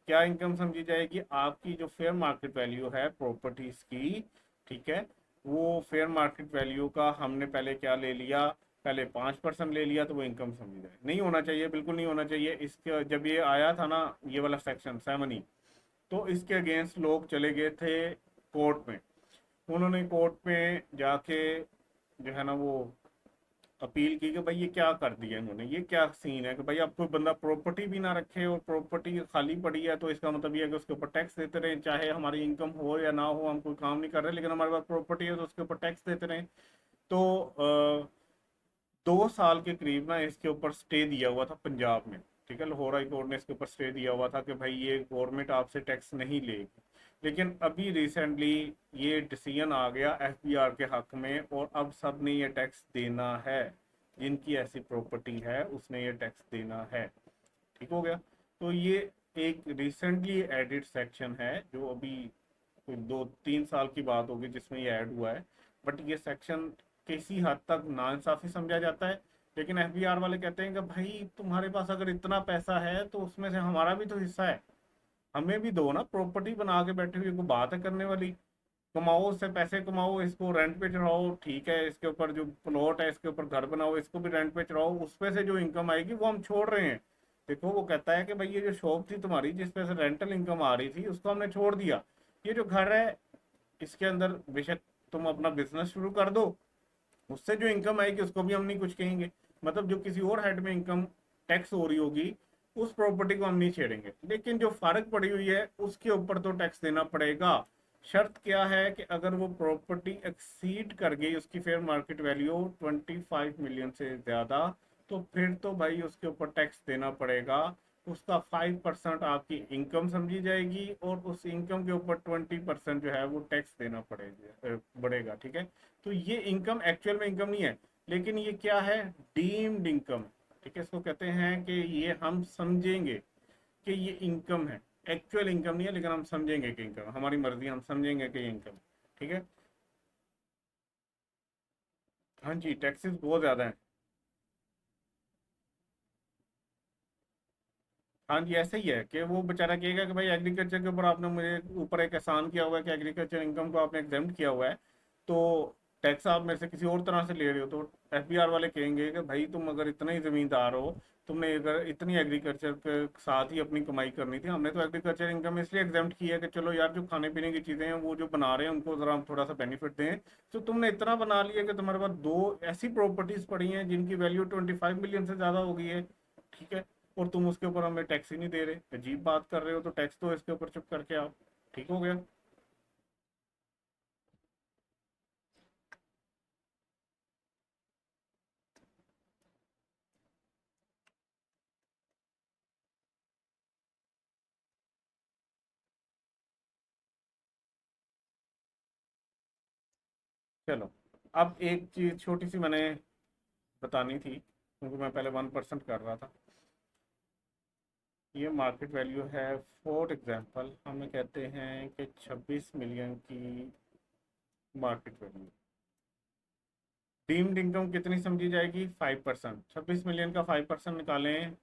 क्या इनकम समझी जाएगी? आपकी जो फेयर मार्केट वैल्यू है प्रॉपर्टीज की, ठीक है, वो फेयर मार्केट वैल्यू का हमने पहले क्या ले लिया? पहले 5% ले लिया, तो वो इनकम समझी जाए। नहीं होना चाहिए, बिल्कुल नहीं होना चाहिए। इसके जब ये आया था ना, ये वाला सेक्शन 7E, तो इसके अगेंस्ट लोग चले गए थे कोर्ट में। उन्होंने कोर्ट में जाके जो है ना वो अपील की कि भाई ये क्या कर दिया इन्होंने, ये क्या सीन है कि भाई अब कोई बंदा प्रॉपर्टी भी ना रखे और प्रॉपर्टी खाली पड़ी है, तो इसका मतलब ये है कि उसके ऊपर टैक्स देते रहे, चाहे हमारी इनकम हो या ना हो, हम कोई काम नहीं कर रहे लेकिन हमारे पास प्रॉपर्टी है तो उसके ऊपर टैक्स देते रहे। तो 2 साल के करीब ना इसके ऊपर स्टे दिया हुआ था पंजाब में। ठीक है, लाहौर हाई कोर्ट ने इसके ऊपर स्टे दिया हुआ था कि भाई ये गवर्नमेंट आपसे टैक्स नहीं लेगी। लेकिन अभी रिसेंटली ये डिसीजन आ गया एफबीआर के हक में, और अब सब ने ये टैक्स देना है। जिनकी ऐसी प्रॉपर्टी है उसने ये टैक्स देना है। ठीक हो गया? तो ये एक रिसेंटली एडिड सेक्शन है जो अभी कोई 2-3 साल की बात होगी जिसमें ये ऐड हुआ है। बट ये सेक्शन किसी हद तक नाइंसाफी समझा जाता है। लेकिन एफबीआर वाले कहते हैं कि भाई तुम्हारे पास अगर इतना पैसा है तो उसमें से हमारा भी तो हिस्सा है, हमें भी दो ना। प्रॉपर्टी बना के बैठे हुए, कोई बात है करने वाली? कमाओ, उससे पैसे कमाओ, इसको रेंट पे चढ़ाओ, ठीक है, इसके ऊपर जो प्लॉट है इसके ऊपर घर बनाओ, इसको भी रेंट पे चढ़ाओ, उसपे से जो इनकम आएगी वो हम छोड़ रहे हैं। देखो, वो कहता है कि भाई ये जो शॉप थी तुम्हारी जिसपे से रेंटल इनकम आ रही थी उसको हमने छोड़ दिया, ये जो घर है इसके अंदर बेशक तुम अपना बिजनेस शुरू कर दो, उससे जो इनकम आएगी उसको भी हम नहीं कुछ कहेंगे। मतलब जो किसी और हेड में इनकम टैक्स हो रही होगी उस प्रॉपर्टी को हम नहीं छेड़ेंगे, लेकिन जो फारक पड़ी हुई है उसके ऊपर तो टैक्स देना पड़ेगा। शर्त क्या है कि अगर वो प्रॉपर्टी एक्सीड कर गई, उसकी फेयर मार्केट वैल्यू 25 मिलियन से ज़्यादा, तो फिर तो भाई उसके ऊपर टैक्स देना पड़ेगा। उसका 5% आपकी इनकम समझी जाएगी, और उस इनकम के ऊपर 20% जो है वो टैक्स देना पड़ेगा, बढ़ेगा। ठीक है? तो ये इनकम एक्चुअल में इनकम नहीं है, लेकिन ये क्या है? Deemed income. ठीक है, इसको कहते हैं कि ये हम समझेंगे कि ये इनकम है। एक्चुअल इनकम नहीं है, लेकिन हम समझेंगे कि इनकम, हमारी मर्जी, हम समझेंगे कि इनकम। ठीक है? हाँ जी, टैक्सेस बहुत ज़्यादा है। हाँ जी, ऐसा ही है कि वो बेचारा कहेगा कि भाई एग्रीकल्चर के ऊपर आपने मुझे ऊपर एक एहसान किया हुआ है कि एग्रीकल्चर इनकम को आपने एग्जेम्प्ट किया हुआ है, तो टैक्स आप मेरे से किसी और तरह से ले रहे हो। तो एफबीआर वाले कहेंगे कि भाई तुम अगर इतना ही जमींदार हो, तुमने अगर इतनी एग्रीकल्चर के साथ ही अपनी कमाई करनी थी, हमने तो एग्रीकल्चर इनकम इसलिए एग्जेम्प्ट किया है कि चलो यार जो खाने पीने की चीज़ें हैं वो जो बना रहे हैं उनको ज़रा हम थोड़ा सा बेनिफिट दें। तो तुमने इतना बना लिया कि तुम्हारे पास दो ऐसी प्रॉपर्टीज पड़ी हैं जिनकी वैल्यू 25 मिलियन से ज़्यादा हो गई है। ठीक है? और तुम उसके ऊपर हमें टैक्स ही नहीं दे रहे, अजीब बात कर रहे हो, तो टैक्स तो इसके ऊपर चुप करके आओ। ठीक हो गया? चलो, अब एक चीज छोटी सी मैंने बतानी थी क्योंकि मैं पहले 1% कर रहा था। ये मार्केट वैल्यू है, फॉर एग्जांपल हमें कहते हैं कि 26 मिलियन की मार्केट वैल्यू। डीम्ड इनकम कितनी समझी जाएगी? 5%। 26 मिलियन का 5% निकालें।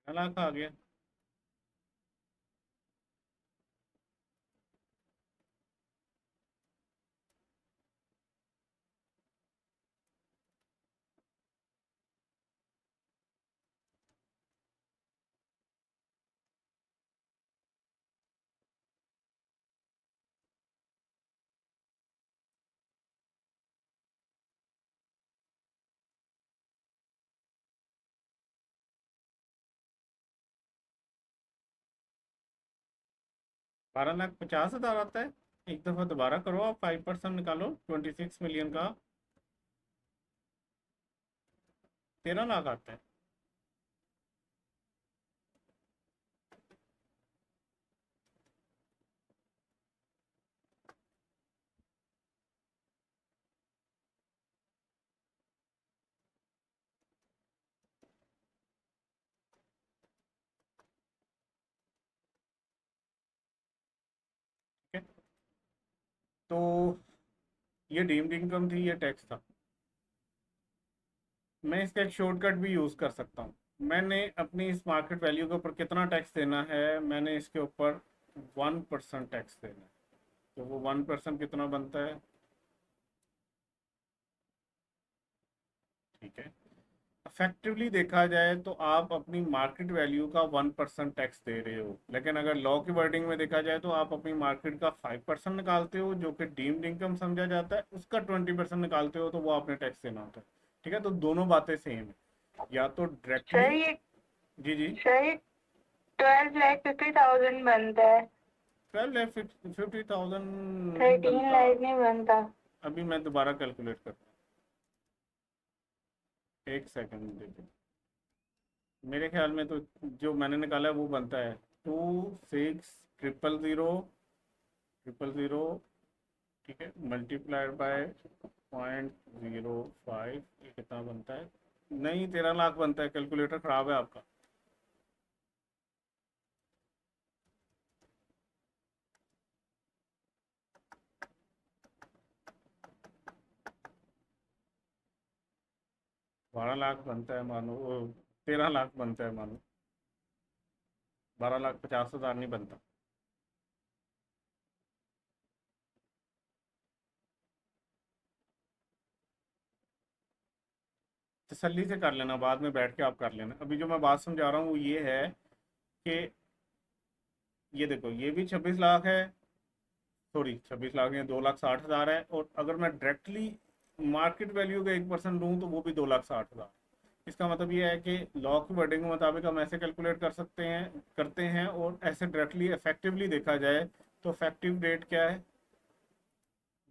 लाख आ गया। बारह लाख 50 हजार आता है। एक दफा दोबारा करो, आप 5% निकालो 26 मिलियन का। 13 लाख आता है। ठीक है, तो ये डीम्ड इनकम थी, ये टैक्स था। मैं इसका एक शॉर्टकट भी यूज़ कर सकता हूँ। मैंने अपनी इस मार्केट वैल्यू के ऊपर कितना टैक्स देना है, मैंने इसके ऊपर 1% टैक्स देना है। तो वो 1% कितना बनता है? ठीक है, इफेक्टिवली देखा जाए तो आप अपनी मार्केट वैल्यू का 1% टैक्स दे रहे हो, लेकिन अगर लॉ की वर्डिंग में देखा जाए तो आप अपनी मार्केट का 5% निकालते हो, जो कि डीम्ड इनकम समझा जाता है। उसका 20% निकालते हो तो वो आपने टैक्स देना होता है। ठीक है, तो दोनों बातें सेम है। या तो डायरेक्टली। सर ये जी जी। सर ये 12,50,000 बनता है। 12,50,000 नहीं 13 बनता। लाख नहीं बनता। अभी मैं दोबारा कैलकुलेट करता हूँ, एक सेकंड देखिए। मेरे ख्याल में तो जो मैंने निकाला है वो बनता है 26,000,000। ठीक है, मल्टीप्लाइड बाय 0.05, ये कितना बनता है? नहीं, 13 लाख बनता है। कैलकुलेटर खराब है आपका। 12 लाख बनता है मानो, 13 लाख बनता है मानो। 12,50,000 नहीं बनता। तसल्ली से कर लेना, बाद में बैठ के आप कर लेना। अभी जो मैं बात समझा रहा हूँ वो ये है कि ये देखो, ये भी 26 लाख है। सॉरी, 26 लाख नहीं, 2,60,000 है। और अगर मैं डायरेक्टली मार्केट वैल्यू का 1% लूँ तो वो भी 2,60,000। इसका मतलब ये है कि लॉ की वर्डिंग के मुताबिक हम ऐसे कैलकुलेट कर सकते हैं, करते हैं। और ऐसे डायरेक्टली इफेक्टिवली देखा जाए तो इफेक्टिव रेट क्या है?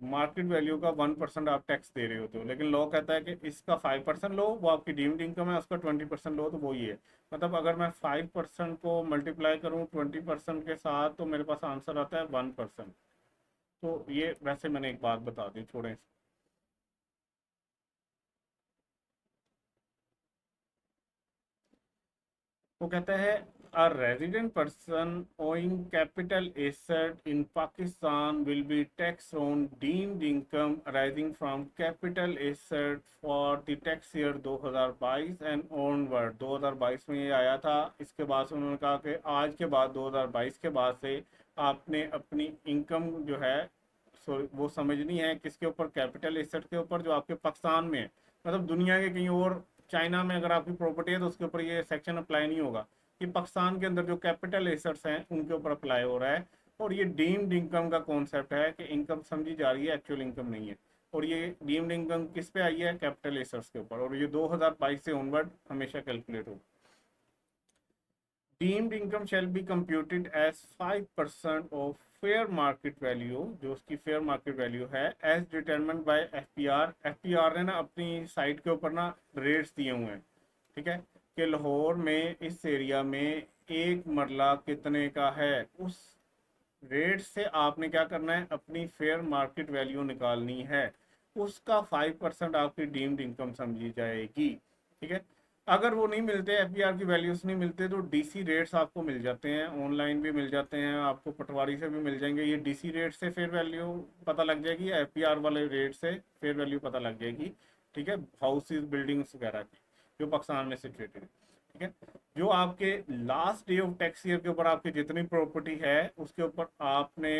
मार्केट वैल्यू का 1% आप टैक्स दे रहे होते हो, लेकिन लॉ कहता है कि इसका 5% लो, वो आपकी डीम्ड इनकम है, उसका 20% लो, तो वो ही है। मतलब अगर मैं 5% को मल्टीप्लाई करूँ 20% के साथ तो मेरे पास आंसर आता है 1%। तो ये वैसे मैंने एक बात बता दी, छोड़ें। वो कहता है a resident person owing capital asset in Pakistan will be taxed on deemed income arising from capital asset for the tax year 2022 and onward। 2022 में ये आया था। इसके बाद से उन्होंने कहा कि आज के बाद 2022 के बाद से आपने अपनी इनकम जो है, सो वो समझनी है किसके ऊपर? कैपिटल एसेट के ऊपर, जो आपके पाकिस्तान में है। मतलब दुनिया के कहीं और, चाइना में अगर आपकी प्रॉपर्टी है तो उसके ऊपर ये सेक्शन अप्लाई नहीं होगा। कि पाकिस्तान के अंदर जो कैपिटल एसेट्स हैं उनके ऊपर अप्लाई हो रहा है। और ये डीम्ड इनकम का कॉन्सेप्ट है कि इनकम समझी जा रही है, एक्चुअल इनकम नहीं है। और ये डीम्ड इनकम किस पे आई है? कैपिटल एसेट्स के ऊपर। और ये 2022 से ऑनवर्ड हमेशा कैलकुलेट होगा। Deemed income shall be computed as 5% of fair market value, जो उसकी फेयर मार्केट वैल्यू है, as determined by FPR. FPR ने ना अपनी साइट के ऊपर ना रेट्स दिए हुए हैं, ठीक है, कि लाहौर में इस एरिया में एक मरला कितने का है। उस रेट से आपने क्या करना है, अपनी फेयर मार्केट वैल्यू निकालनी है। उसका 5% आपकी डीम्ड इनकम समझी जाएगी, ठीक है। अगर वो नहीं मिलते, एफबीआर की वैल्यूज नहीं मिलते, तो डीसी रेट्स आपको मिल जाते हैं, ऑनलाइन भी मिल जाते हैं, आपको पटवारी से भी मिल जाएंगे। ये डीसी रेट से फेयर वैल्यू पता लग जाएगी, एफबीआर वाले रेट से फेयर वैल्यू पता लग जाएगी, ठीक है, हाउसेज बिल्डिंग्स वगैरह की, जो पाकिस्तान में सिचुएटेड है, ठीक है। जो आपके last day of tax year के ऊपर आपकी जितनी प्रॉपर्टी है, उसके ऊपर आपने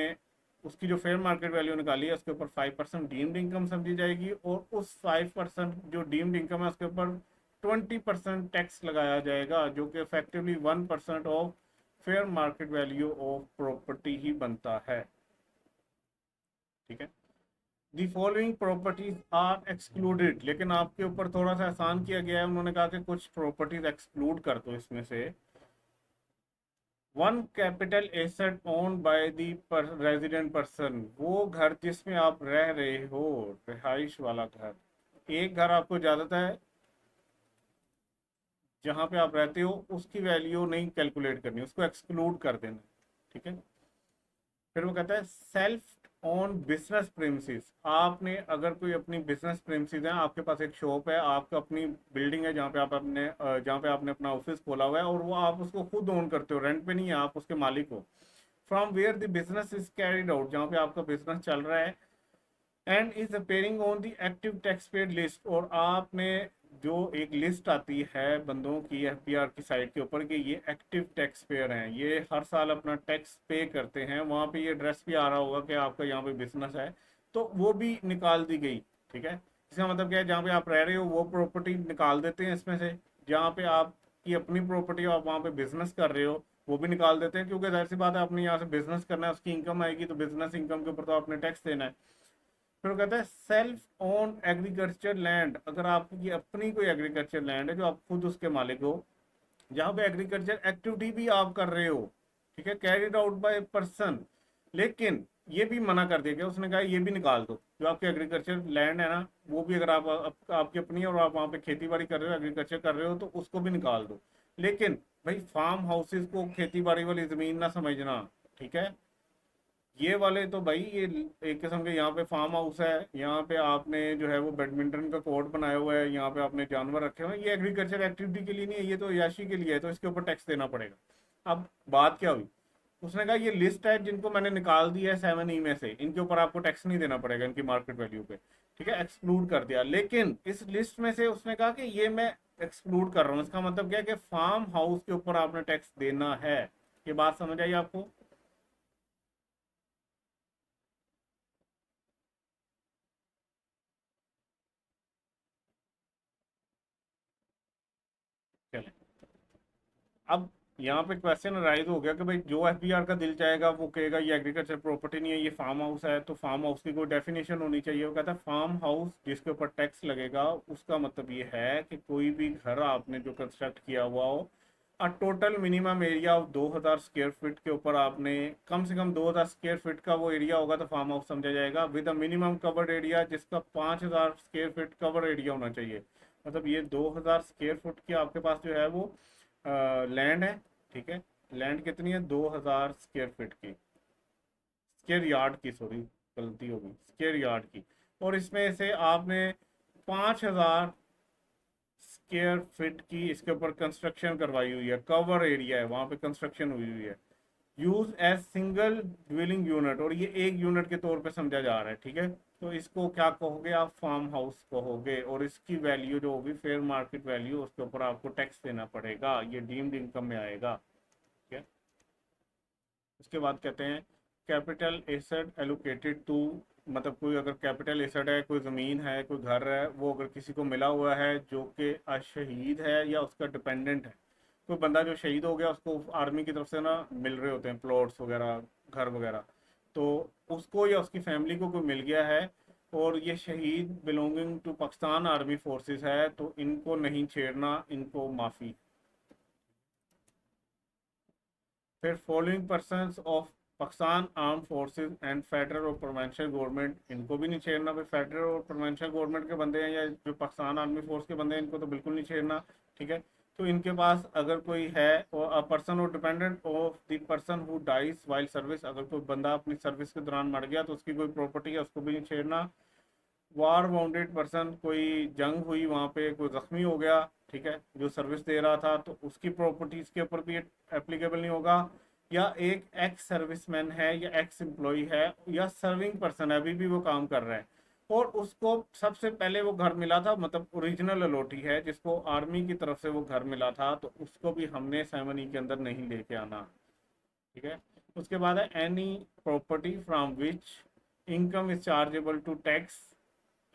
उसकी जो फेयर मार्केट वैल्यू निकाली है, उसके ऊपर 5% डीम्ड इनकम समझी जाएगी, और उस 5% जो डीम्ड इनकम है उसके ऊपर 20% टैक्स लगाया जाएगा, जो कि effectively 1% of fair market value of property ही बनता है, ठीक है। The following properties are excluded, लेकिन आपके ऊपर थोड़ा सा आसान किया गया है, उन्होंने कहा कि कुछ प्रॉपर्टीज एक्सक्लूड कर दो इसमें से। One capital asset owned by the resident person, वो घर जिसमें आप रह रहे हो, रिहाइश वाला घर। एक घर आपको इजाजत है जहां पे आप रहते हो, उसकी वैल्यू नहीं कैलकुलेट करनी, उसको एक्सक्लूड कर देना, ठीक है। फिर वो कहता है सेल्फ ऑन बिजनेस प्रेमिसेस, आपने अगर कोई अपनी बिजनेस प्रेमिसेस है, आपके पास एक शॉप है, आपका अपनी बिल्डिंग है जहाँ पे आप अपने जहाँ पे आपने अपना ऑफिस खोला हुआ है, और वो आप उसको खुद ओन करते हो, रेंट पे नहीं है, आप उसके मालिक हो। From where the business is carried out, जहाँ पे आपका बिजनेस चल रहा है, and is appearing on the active tax paid list, और आपने जो एक लिस्ट आती है बंदों की एफपीआर की साइट के ऊपर कि ये एक्टिव टैक्स पेयर हैं, ये हर साल अपना टैक्स पे करते हैं, वहाँ पे ये एड्रेस भी आ रहा होगा कि आपका यहाँ पे बिजनेस है, तो वो भी निकाल दी गई, ठीक है। इसका मतलब क्या है, जहाँ पे आप रह रहे हो वो प्रॉपर्टी निकाल देते हैं इसमें से, जहाँ पे आपकी अपनी प्रॉपर्टी हो, आप वहाँ पे बिजनेस कर रहे हो, वो भी निकाल देते हैं, क्योंकि जाहिर सी बात है, आपने यहाँ से बिजनेस करना है, उसकी इनकम आएगी, तो बिजनेस इनकम के ऊपर तो आपने टैक्स देना है। फिर वो कहता है सेल्फ ओन एग्रीकल्चर लैंड, अगर आपकी अपनी कोई एग्रीकल्चर लैंड है जो आप खुद उसके मालिक हो, जहाँ पे एग्रीकल्चर एक्टिविटी भी आप कर रहे हो, ठीक है, कैरिड आउट बाय पर्सन, लेकिन ये भी मना कर दिया गया, उसने कहा ये भी निकाल दो, जो आपकी एग्रीकल्चर लैंड है ना, वो भी अगर आपकी अपनी है और आप वहाँ पे खेती बाड़ी कर रहे हो, एग्रीकल्चर कर रहे हो, तो उसको भी निकाल दो। लेकिन भाई फार्म हाउसेज को खेती बाड़ी वाली जमीन ना समझना, ठीक है। ये वाले तो भाई ये एक किस्म के यहाँ पे फार्म हाउस है, यहाँ पे आपने जो है वो बैडमिंटन का कोर्ट बनाया हुआ है, यहाँ पे आपने जानवर रखे हुए हैं, ये एग्रीकल्चर एक्टिविटी के लिए नहीं है, ये तो याशी के लिए है, तो इसके ऊपर टैक्स देना पड़ेगा। अब बात क्या हुई, उसने कहा ये लिस्ट है जिनको मैंने निकाल दी है 7E में से, इनके ऊपर आपको टैक्स नहीं देना पड़ेगा इनकी मार्केट वैल्यू पे, ठीक है, एक्सक्लूड कर दिया। लेकिन इस लिस्ट में से उसने कहा कि ये मैं एक्सक्लूड कर रहा हूँ, इसका मतलब क्या है कि फार्म हाउस के ऊपर आपने टैक्स देना है। ये बात समझ आई आपको? चले, अब यहाँ पे क्वेश्चन राइज हो गया कि भाई जो एफबीआर का दिल चाहेगा वो कहेगा ये एग्रीकल्चर प्रॉपर्टी नहीं है, ये फार्म हाउस है, तो फार्म हाउस की कोई डेफिनेशन होनी चाहिए। वो कहता है फार्म हाउस जिसके ऊपर टैक्स लगेगा उसका मतलब ये है कि कोई भी घर आपने जो कंस्ट्रक्ट किया हुआ हो, और total minimum area of 2000 square feet के ऊपर आपने कम से कम 2000 स्क्वायर फीट का वो एरिया होगा, तो फार्म हाउस समझा जाएगा, with a minimum covered area जिसका 5000 स्क्वायर फीट कवर एरिया होना चाहिए। मतलब ये 2000 स्क्वायर फुट की आपके पास जो है वो लैंड है, ठीक है। लैंड कितनी है, 2000 स्क्वायर फीट की, स्क्वायर यार्ड की, सॉरी गलती होगी, स्क्वायर यार्ड की। और इसमें से आपने 5000 स्क्वायर फीट की इसके ऊपर कंस्ट्रक्शन करवाई हुई है, कवर एरिया है, वहां पे कंस्ट्रक्शन हुई हुई है, use as single dwelling unit, और ये एक यूनिट के तौर पे समझा जा रहा है, ठीक है। तो इसको क्या कहोगे आप, फार्म हाउस कहोगे, और इसकी वैल्यू जो होगी फेयर मार्केट वैल्यू, उसके ऊपर आपको टैक्स देना पड़ेगा, ये डीम्ड इनकम में आएगा, ठीक है। उसके बाद कहते हैं कैपिटल एसेट एलोकेटेड टू, मतलब कोई अगर कैपिटल एसेट है, कोई ज़मीन है, कोई घर है, वो अगर किसी को मिला हुआ है जो कि शहीद है या उसका डिपेंडेंट है, कोई बंदा जो शहीद हो गया उसको आर्मी की तरफ से ना मिल रहे होते हैं प्लॉट्स वगैरह, घर वगैरह, तो उसको या उसकी फैमिली को कोई मिल गया है, और ये शहीद belonging to Pakistan army forces है, तो इनको नहीं छेड़ना, इनको माफ़ी। फिर following persons of Pakistan arm forces and federal or provincial government, इनको भी नहीं छेड़ना भाई। फेडरल और प्रोविंशियल गवर्नमेंट के बंदे हैं या जो पाकिस्तान आर्मी फोर्स के बंदे हैं, इनको तो बिल्कुल नहीं छेड़ना, ठीक है। तो इनके पास अगर कोई है और a person or dependent of the person who dies while service, अगर कोई बंदा अपनी सर्विस के दौरान मर गया तो उसकी कोई प्रॉपर्टी है उसको भी नहीं छेड़ना। वार वाउंडेड पर्सन, कोई जंग हुई वहाँ पे कोई जख्मी हो गया, ठीक है, जो सर्विस दे रहा था, तो उसकी प्रॉपर्टीज के ऊपर भी एप्लीकेबल नहीं होगा। या एक एक्स सर्विसमैन है या एक्स एम्प्लॉय है या सर्विंग पर्सन है, अभी भी वो काम कर रहा है और उसको सबसे पहले वो घर मिला था, मतलब ओरिजिनल अलॉटी है जिसको आर्मी की तरफ से वो घर मिला था, तो उसको भी हमने सेरेमनी के अंदर नहीं लेके आना, ठीक है। उसके बाद है any property from which income is chargeable to tax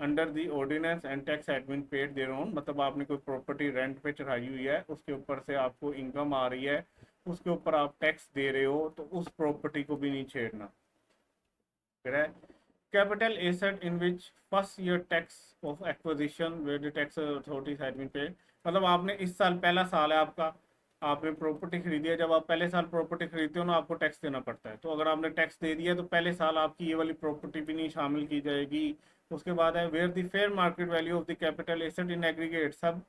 under the ordinance and tax admin paid their own, मतलब आपने कोई प्रॉपर्टी रेंट पे चढ़ाई हुई है, उसके ऊपर से आपको इनकम आ रही है, उसके ऊपर आप टैक्स दे रहे हो, तो उस प्रॉपर्टी को भी नहीं छेड़ना। फिर है capital asset in which first year tax of acquisition where the tax authorities had been paid, मतलब आपने इस साल पहला साल है आपका, आपने प्रॉपर्टी खरीदी है, जब आप पहले साल प्रॉपर्टी खरीदते हो ना आपको टैक्स देना पड़ता है, तो अगर आपने टैक्स दे दिया तो पहले साल आपकी ये वाली प्रॉपर्टी भी नहीं शामिल की जाएगी। उसके बाद है where the fair market value of the capital asset in aggregate, सब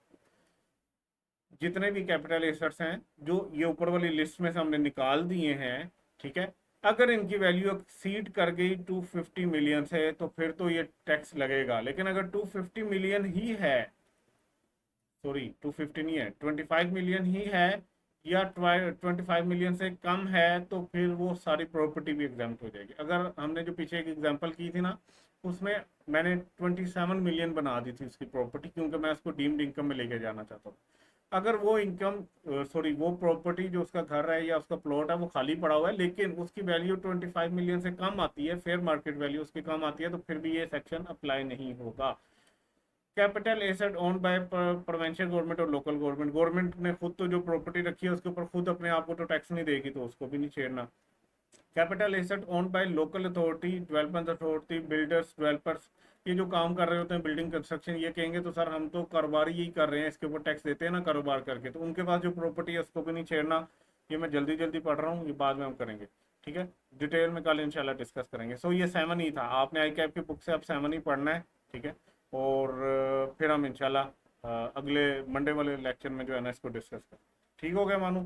जितने भी कैपिटल एसेट्स हैं जो ये ऊपर वाली लिस्ट में से हमने निकाल दिए हैं, ठीक है, अगर इनकी वैल्यू एक्सीड कर गई 250 मिलियन से तो फिर तो ये टैक्स लगेगा, लेकिन अगर 250 मिलियन ही है, सॉरी 250 नहीं है, 25 मिलियन ही है या 25 मिलियन से कम है, तो फिर वो सारी प्रॉपर्टी भी एग्जाम्प्ट हो जाएगी। अगर हमने जो पीछे एक एग्जांपल की थी ना, उसमें मैंने 27 मिलियन बना दी थी उसकी प्रॉपर्टी, क्योंकि मैं उसको डीम्ड इनकम में लेके जाना चाहता हूँ। अगर वो इनकम, सॉरी, वो प्रॉपर्टी जो उसका घर है या उसका प्लॉट है वो खाली पड़ा हुआ है लेकिन उसकी वैल्यू 25 मिलियन से कम आती है, फेयर मार्केट वैल्यू उसकी कम आती है, तो फिर भी ये सेक्शन अप्लाई नहीं होगा। Capital asset own by provincial government or local government, government ने खुद तो जो प्रॉपर्टी रखी है उसके ऊपर खुद अपने आप को तो टैक्स नहीं देगी, तो उसको भी नहीं छेड़ना। Capital asset own by local authority, development authority, builders, developers, ये जो काम कर रहे होते हैं बिल्डिंग कंस्ट्रक्शन, ये कहेंगे तो सर हम तो कारोबार ही कर रहे हैं, इसके ऊपर टैक्स देते हैं ना कारोबार करके, तो उनके पास जो प्रॉपर्टी है उसको भी नहीं छेड़ना। ये मैं जल्दी जल्दी पढ़ रहा हूँ, ये बाद में हम करेंगे, ठीक है, डिटेल में कल इंशाल्लाह डिस्कस करेंगे। सो ये 7 ही था, आपने आई कैप की बुक से अब 7 ही पढ़ना है, ठीक है। और फिर हम इंशाल्लाह अगले मंडे वाले लेक्चर में जो है ना इसको डिस्कस करें। ठीक हो गया मानू?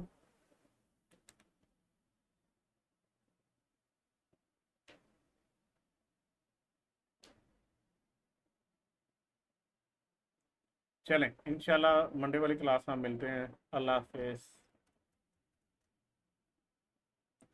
चलें इंशाल्लाह मंडे वाली क्लास में हम मिलते हैं। अल्लाह हाफिज़।